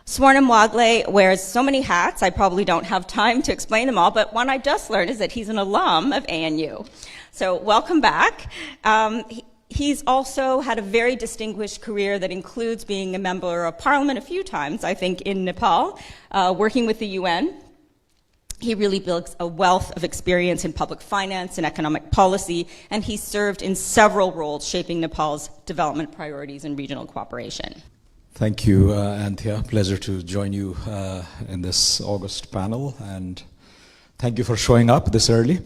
Swarnam Wagle wears so many hats, I probably don't have time to explain them all, but one I just learned is that he's an alum of ANU. So welcome back. He's also had a very distinguished career that includes being a member of parliament a few times, I think, in Nepal, working with the UN. He really builds a wealth of experience in public finance and economic policy, and he's served in several roles shaping Nepal's development priorities and regional cooperation. Thank you, Anthea. Pleasure to join you in this August panel, and thank you for showing up this early.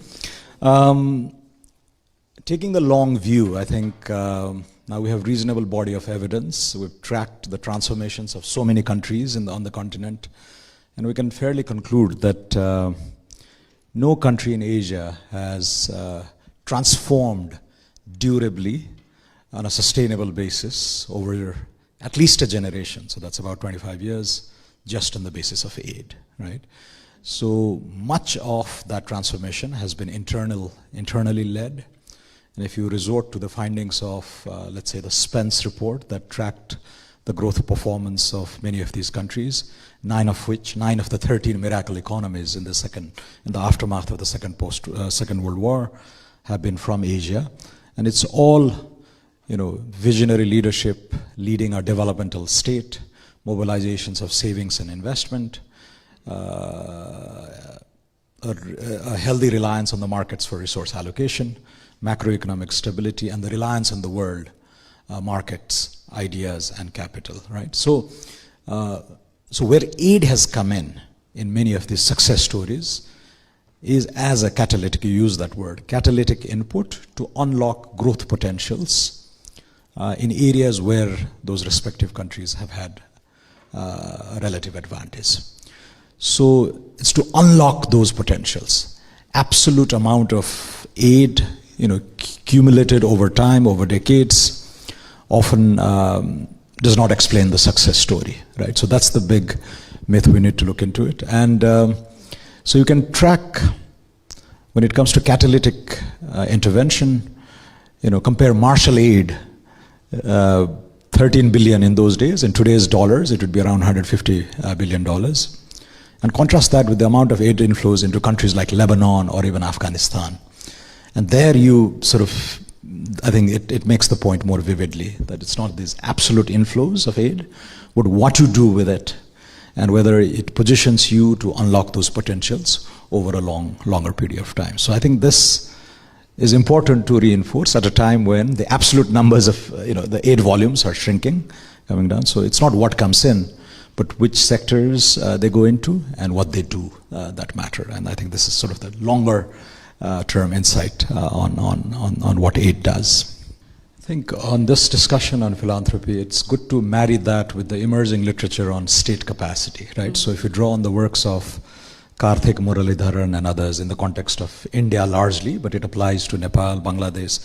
Taking the long view, I think now we have reasonable body of evidence. We've tracked the transformations of so many countries on the continent, and we can fairly conclude that no country in Asia has transformed durably on a sustainable basis over at least a generation. So that's about 25 years just on the basis of aid, right? So much of that transformation has been internally led. And if you resort to the findings of, let's say, the Spence report that tracked the growth performance of many of these countries, nine of the 13 miracle economies in the aftermath of the Second World War have been from Asia. And it's all, visionary leadership leading our developmental state, mobilizations of savings and investment, a healthy reliance on the markets for resource allocation, macroeconomic stability, and the reliance on the world markets, ideas, and capital, right? So where aid has come in many of these success stories is as a catalytic, you use that word, catalytic input to unlock growth potentials in areas where those respective countries have had a relative advantage. So it's to unlock those potentials. Absolute amount of aid, accumulated over time, over decades, often does not explain the success story, right? So that's the big myth, we need to look into it. And so you can track, when it comes to catalytic intervention, compare Marshall aid, 13 billion in those days. In today's dollars, it would be around $150 billion. And contrast that with the amount of aid inflows into countries like Lebanon or even Afghanistan. And there you I think it makes the point more vividly that it's not these absolute inflows of aid, but what you do with it and whether it positions you to unlock those potentials over a longer period of time. So I think this is important to reinforce at a time when the absolute numbers of the aid volumes are shrinking, coming down. So it's not what comes in, but which sectors they go into and what they do that matter. And I think this is sort of the longer term insight on what aid does. I think on this discussion on philanthropy, it's good to marry that with the emerging literature on state capacity, right? So if you draw on the works of Karthik Muralidharan and others in the context of India largely, but it applies to Nepal, Bangladesh,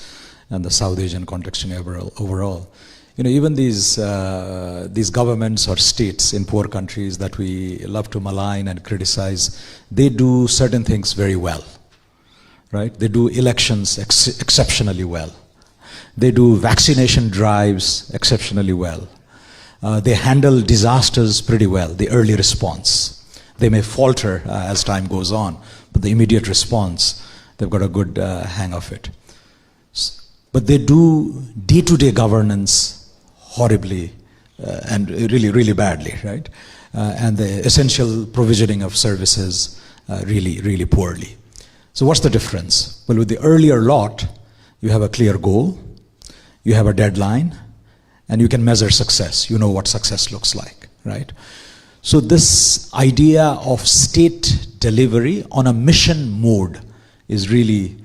and the South Asian context in overall. Even these governments or states in poor countries that we love to malign and criticize, they do certain things very well, right? They do elections exceptionally well. They do vaccination drives exceptionally well. They handle disasters pretty well, the early response. They may falter as time goes on, but the immediate response, they've got a good hang of it. But they do day-to-day governance horribly and really, really badly, right? And the essential provisioning of services really, really poorly. So what's the difference? Well, with the earlier lot, you have a clear goal, you have a deadline, and you can measure success. You know what success looks like, right? So this idea of state delivery on a mission mode is really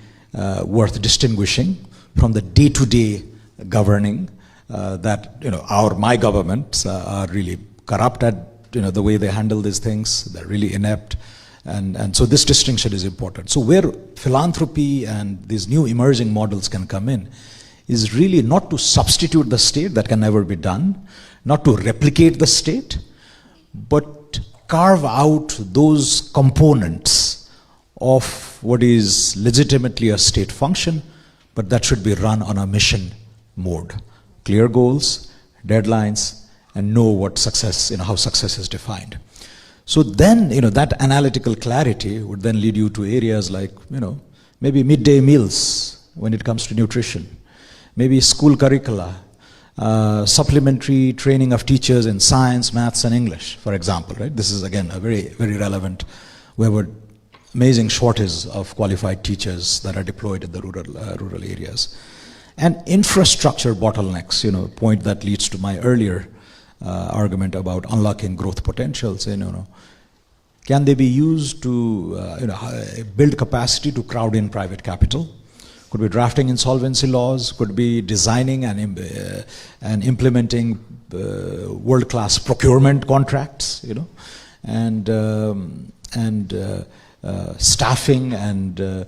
worth distinguishing from the day-to-day governing that my governments are really corrupt at the way they handle these things. They're really inept, and so this distinction is important. So where philanthropy and these new emerging models can come in is really not to substitute the state, that can never be done, not to replicate the state, but carve out those components of what is legitimately a state function, but that should be run on a mission mode. Clear goals, deadlines, and know what success, how success is defined. So then, that analytical clarity would then lead you to areas like, maybe midday meals when it comes to nutrition, maybe school curricula, supplementary training of teachers in science, maths, and English, for example, right? This is, again, a very, very relevant. We have an amazing shortage of qualified teachers that are deployed in the rural areas. And infrastructure bottlenecks, point that leads to my earlier argument about unlocking growth potentials. Can they be used to build capacity to crowd in private capital? Could be drafting insolvency laws, could be designing and implementing world-class procurement contracts, and staffing and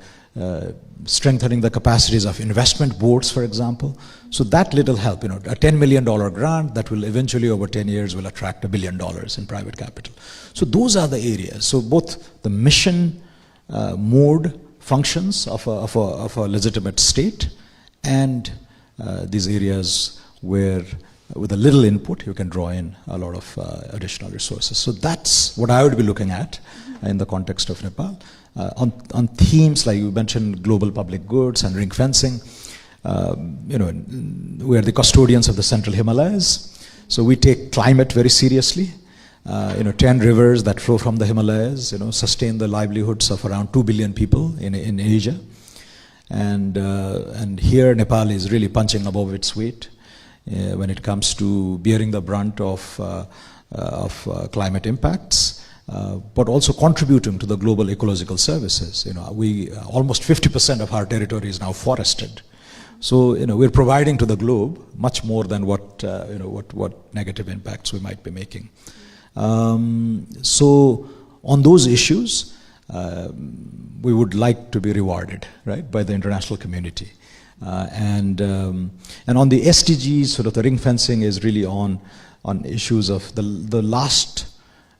strengthening the capacities of investment boards, for example. So that little help, a $10 million grant that will eventually over 10 years will attract $1 billion in private capital. So those are the areas. So both the mission mode functions of a legitimate state and these areas where with a little input you can draw in a lot of additional resources. So that's what I would be looking at in the context of Nepal. On themes like you mentioned, global public goods and ring fencing, we are the custodians of the Central Himalayas. So we take climate very seriously. 10 rivers that flow from the Himalayas, sustain the livelihoods of around 2 billion people in Asia. And here Nepal is really punching above its weight when it comes to bearing the brunt of climate impacts. But also contributing to the global ecological services. We almost 50% of our territory is now forested. So we're providing to the globe much more than what negative impacts we might be making. So on those issues, we would like to be rewarded, right, by the international community. And on the SDGs, sort of the ring fencing is really on issues of the last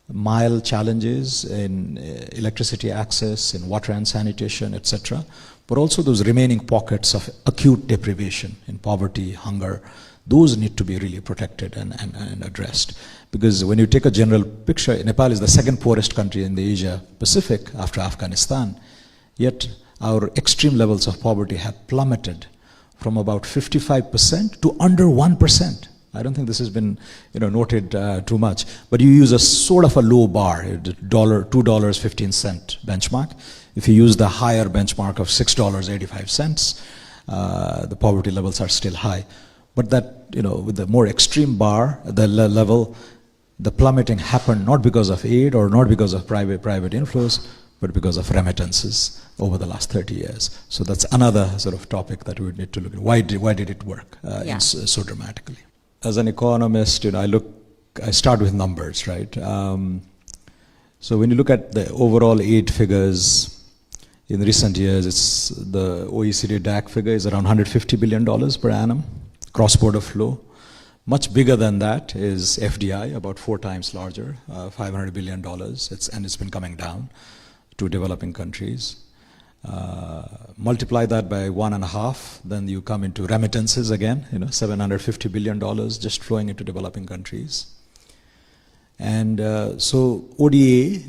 mile challenges in electricity access, in water and sanitation, etc. But also those remaining pockets of acute deprivation in poverty, hunger, those need to be really protected and addressed. Because when you take a general picture, Nepal is the second poorest country in the Asia Pacific after Afghanistan, yet our extreme levels of poverty have plummeted from about 55% to under 1%. I don't think this has been noted too much, but you use a sort of a low bar, $2.15 benchmark. If you use the higher benchmark of $6.85, the poverty levels are still high. But that, with the more extreme bar, the level, the plummeting happened not because of aid or not because of private inflows, but because of remittances over the last 30 years. So that's another sort of topic that we would need to look at. Why did it work so dramatically? As an economist, I start with numbers, right? So when you look at the overall aid figures in recent years, it's the OECD DAC figure is around $150 billion per annum, cross-border flow. Much bigger than that is FDI, about 4 times larger, $500 billion. It's been coming down to developing countries. Multiply that by 1.5, then you come into remittances again, $750 billion just flowing into developing countries. And so ODA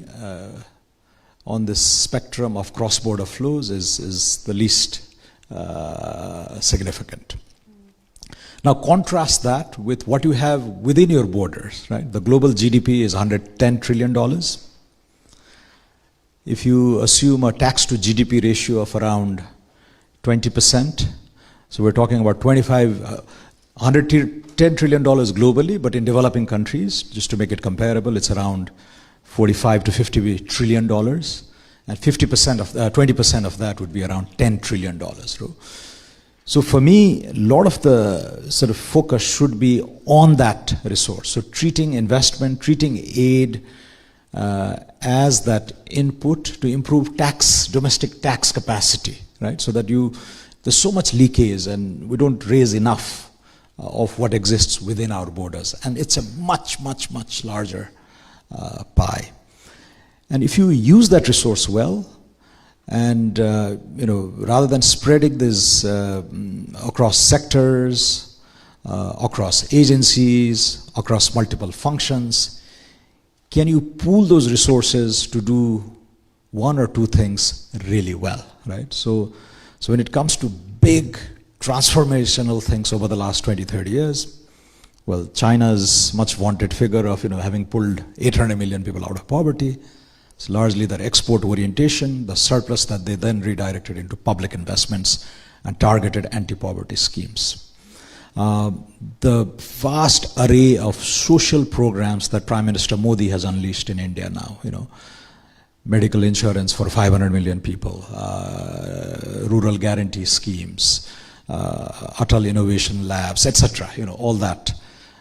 on this spectrum of cross-border flows is the least significant. Now contrast that with what you have within your borders, right? The global GDP is $110 trillion. If you assume a tax to GDP ratio of around 20%, so we're talking about $110 trillion globally, but in developing countries, just to make it comparable, it's around $45 to $50 trillion, and 20% of that would be around $10 trillion. So for me, a lot of the sort of focus should be on that resource. So treating investment, treating aid as that input to improve domestic tax capacity, right? So that there's so much leakage and we don't raise enough of what exists within our borders. And it's a much, much, much larger pie. And if you use that resource well, and rather than spreading this across sectors, across agencies, across multiple functions. Can you pool those resources to do one or two things really well, right? So when it comes to big transformational things over the last 20, 30 years, well, China's much wanted figure of having pulled 800 million people out of poverty. It's largely their export orientation, the surplus that they then redirected into public investments and targeted anti-poverty schemes. The vast array of social programs that Prime Minister Modi has unleashed in India now, medical insurance for 500 million people, rural guarantee schemes, Atal Innovation Labs, etc. All that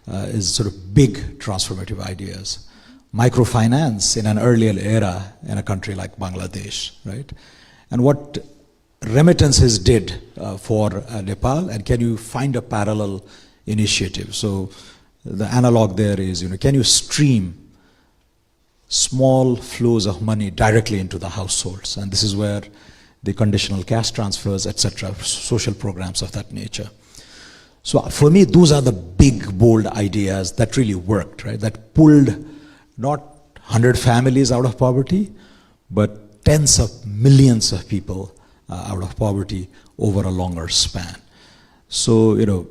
is sort of big transformative ideas. Microfinance in an earlier era in a country like Bangladesh, right? And what remittances did for Nepal, and can you find a parallel initiative? So the analog there is, can you stream small flows of money directly into the households? And this is where the conditional cash transfers, etc., social programs of that nature. So for me, those are the big, bold ideas that really worked, right? That pulled not 100 families out of poverty, but tens of millions of people out of poverty over a longer span. So,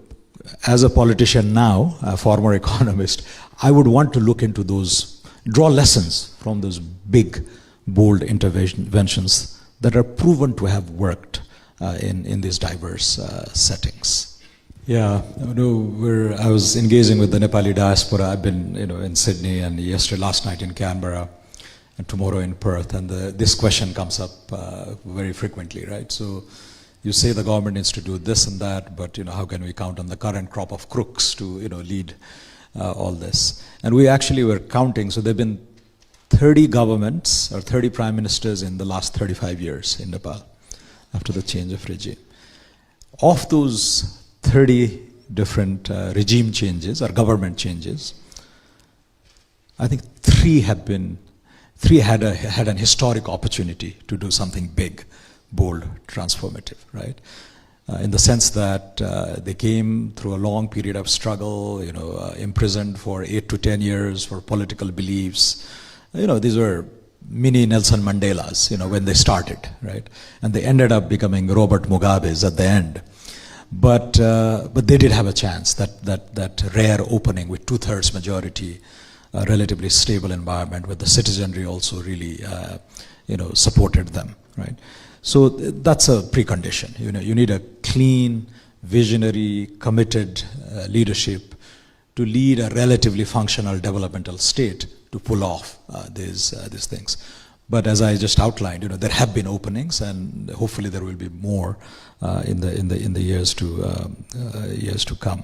as a politician now, a former economist, I would want to look into those, draw lessons from those big, bold interventions that are proven to have worked in these diverse settings. Yeah, I was engaging with the Nepali diaspora. I've been, in Sydney, and last night in Canberra, and tomorrow in Perth, and this question comes up very frequently, right? So you say the government needs to do this and that, but how can we count on the current crop of crooks to lead all this? And we actually were counting. So there've been 30 governments or 30 prime ministers in the last 35 years in Nepal after the change of regime. Of those 30 different regime changes or government changes, I think three had an historic opportunity to do something big, bold, transformative, right? In the sense that they came through a long period of struggle, imprisoned for 8 to 10 years for political beliefs. These were mini Nelson Mandelas, when they started, right? And they ended up becoming Robert Mugabe's at the end. But they did have a chance, that rare opening with 2/3 majority, a relatively stable environment where the citizenry also really, supported them, right? So that's a precondition. You need a clean, visionary, committed leadership to lead a relatively functional developmental state to pull off these things. But as I just outlined, there have been openings, and hopefully there will be more in the years to come.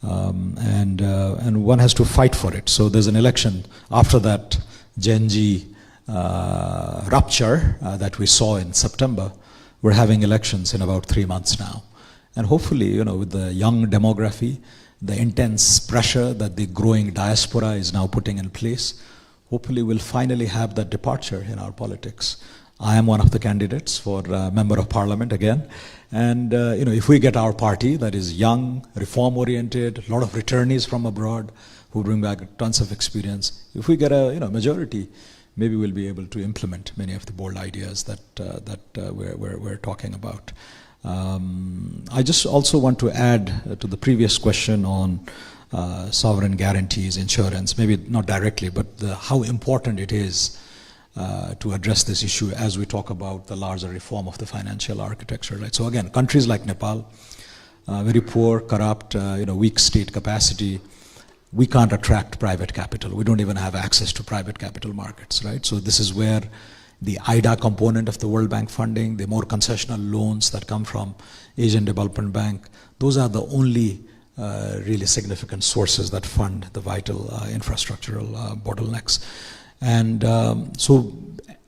And one has to fight for it. So there's an election after that Gen Z rupture that we saw in September. We're having elections in about 3 months now, and hopefully, with the young demography, the intense pressure that the growing diaspora is now putting in place, hopefully we'll finally have that departure in our politics. I am one of the candidates for Member of Parliament again. And if we get our party that is young, reform-oriented, a lot of returnees from abroad who bring back tons of experience, if we get a maybe we'll be able to implement many of the bold ideas that we're talking about. I just also want to add to the previous question on sovereign guarantees, insurance, maybe not directly, but how important it is to address this issue as we talk about the larger reform of the financial architecture. Right? So again, countries like Nepal, very poor, corrupt, weak state capacity, we can't attract private capital. We don't even have access to private capital markets, right? So this is where the IDA component of the World Bank funding, the more concessional loans that come from Asian Development Bank, those are the only really significant sources that fund the vital infrastructural bottlenecks. And so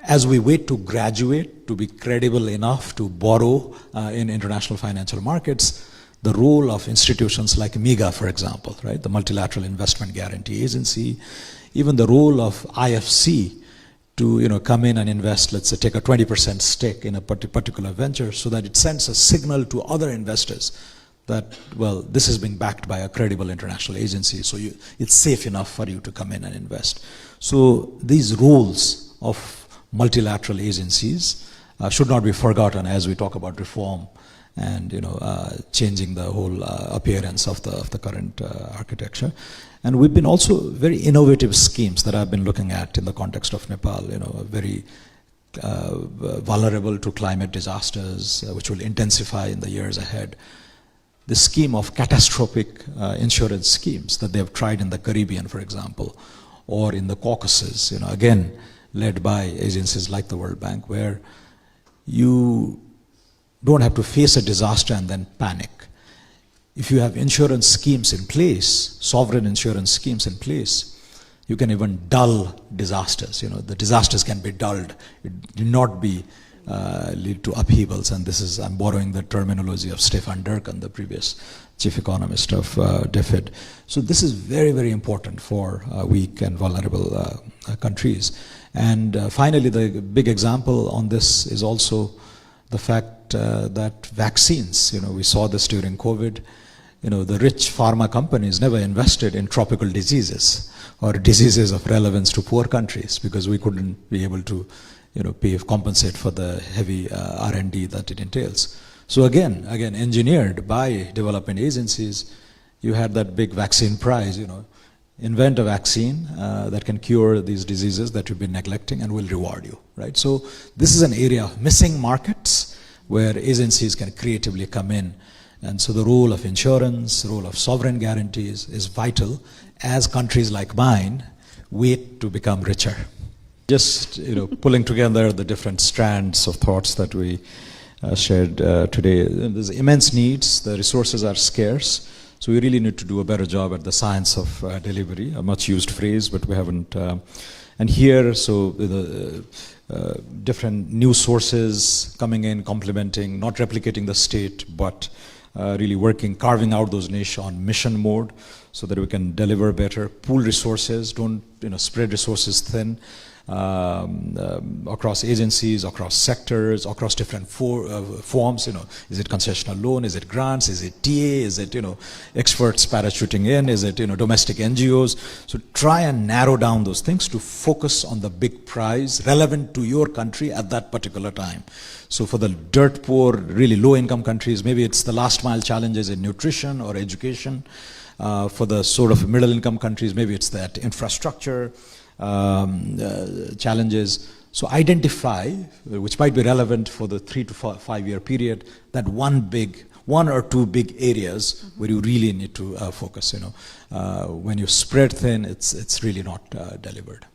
as we wait to graduate, to be credible enough to borrow in international financial markets, the role of institutions like MIGA, for example, right, the Multilateral Investment Guarantee Agency, even the role of IFC to come in and invest, let's say take a 20% stake in a particular venture so that it sends a signal to other investors that, well, this is being backed by a credible international agency, so it's safe enough for you to come in and invest. So these roles of multilateral agencies should not be forgotten as we talk about reform and changing the whole appearance of the current architecture. And we've been also very innovative schemes that I've been looking at in the context of Nepal, very vulnerable to climate disasters, which will intensify in the years ahead. The scheme of catastrophic insurance schemes that they have tried in the Caribbean, for example, or in the Caucasus, again, led by agencies like the World Bank, where you don't have to face a disaster and then panic. If you have insurance schemes in place, sovereign insurance schemes in place, you can even dull disasters. The disasters can be dulled. It do not lead to upheavals. And this is, I'm borrowing the terminology of Stefan Durkan, the previous chief economist of DFID. So this is very, very important for weak and vulnerable countries. And finally, the big example on this is also the fact that vaccines, we saw this during COVID, the rich pharma companies never invested in tropical diseases or diseases of relevance to poor countries because we couldn't be able to compensate for the heavy R&D that it entails. So again, engineered by development agencies, you had that big vaccine prize, invent a vaccine that can cure these diseases that you've been neglecting and will reward you, right? So this is an area of missing markets where agencies can creatively come in. And so the role of insurance, the role of sovereign guarantees is vital as countries like mine wait to become richer. Just pulling together the different strands of thoughts that we shared today. There's immense needs, the resources are scarce, so we really need to do a better job at the science of delivery, a much used phrase, but we haven't. And here, so the different new sources coming in, complementing, not replicating the state, but really working, carving out those niche on mission mode so that we can deliver better, pool resources, don't spread resources thin across agencies, across sectors, across different forms. Is it concessional loan? Is it grants? Is it TA? Is it experts parachuting in? Is it domestic NGOs? So try and narrow down those things to focus on the big prize relevant to your country at that particular time. So for the dirt poor, really low income countries, maybe it's the last mile challenges in nutrition or education. For the sort of middle income countries, maybe it's that infrastructure challenges. So identify, which might be relevant for the 3 to 5 year period, that one or two big areas where you really need to focus. When you spread thin, it's really not delivered.